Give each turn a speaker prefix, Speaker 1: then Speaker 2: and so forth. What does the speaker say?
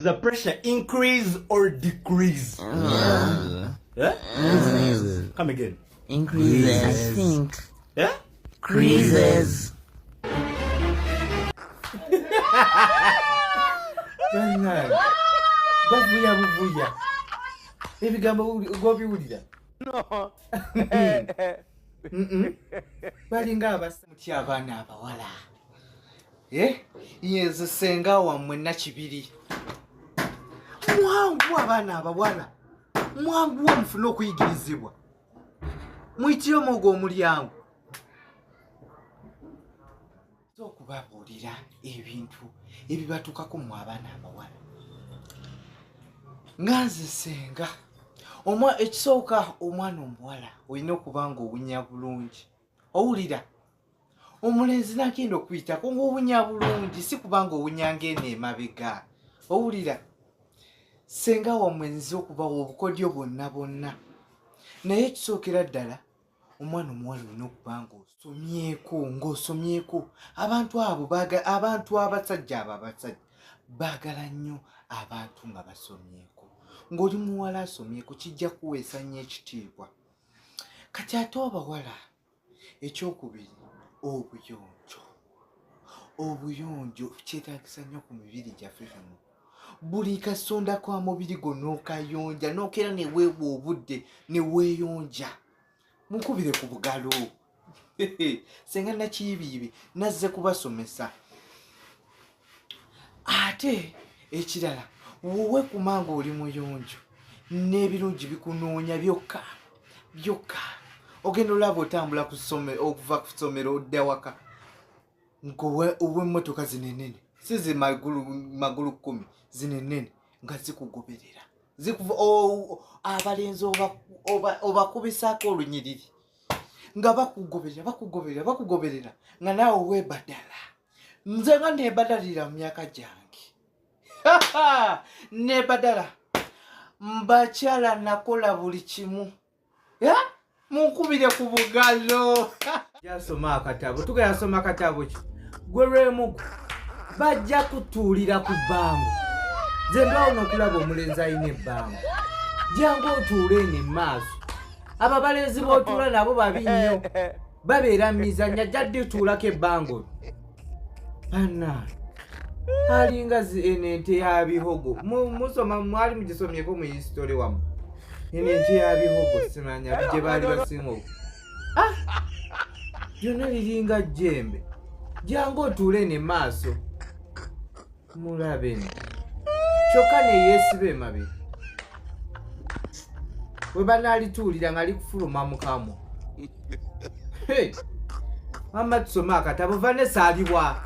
Speaker 1: The pressure increase or decrease? Yeah? Come again.
Speaker 2: Increases. I think.
Speaker 1: Yeah?
Speaker 2: Increases.
Speaker 3: Bavuya. Ebigambo gobiwulira.
Speaker 2: No.
Speaker 3: Balinga abasamuti abaana abawala. Yezo senga wammwe nakibiri. Mwangu abaana abawala. Mwangu mufuna okuyigirizibwa. Mwitire omwogo omulyango. Okubabuulira ebintu ebibatukako mu abaana abawala. Nganze senga. Ekisooka omwana omuwala olina okuba nga owunya bulungi. Owulira? Omulenzi nakenda okuyitako ng'owunya bulungi si kubanga owunya ng'eno emabega. Owulira? Senga wammwe nze okubawa obukodyo bwonna bwonna. Naye ekisookera ddala omwana omuwala olina okuba ng'osomyeko. Abantu abasajja baagala nnyo abantu nga basomyeko. Ng'oli muwala asomyeko kijja kuweesa nnyo ekitiibwa. Kati ate abawala ekyokubiri obuyonjo kyetaagisa nnyo ku mibiri gyaffe bino. Buli kasonda kwa mubiri gonna okayonja n'okeera ne weewa obudde ne weeyonja. Munkubire ku bugalo. Senga nakiyibiyibi nazze kubasomesa. Ate ekirala wowe kumanga oli muyonjo n'ebirungi bikunoonya byokka. Ogenda olaba otambula okuva ku ssomero odda waka ow'emmotoka zinenene si magulu 10 zinenene nga zikugoberera abalenzi obakubisaako olunyiriri nga bakugoberera nga naawe weebadala. Nze nga neebadalira mu myaka gyange neebadala mbakyala nakola buli kimu. Munkubire ku bugalo. Yasoma akatabo tugayasoma akatabo ki gwe lwemugu bajja kutuulira ku bbango. Nze ndawona okulaba omulenzi alina ebbango. Jangu otuule eno emaaso. Abo abalenzi b'otuula nabo babi nnyo babeera mizanya jadde tuulako ebbango. Anna alinga ente ya bihogo musoma mwali mugisomyeko mu history wamu. Ente ya bihogo simanya gye baali basinga okwo. Lyonna liringa jjembe. Jangu otuule eno emaaso mulabe eno kyokka neyeesiba emabega. We banaalituulira nga likufuluma mukamwa. Mama tusome akatabo Vanessa alibwa.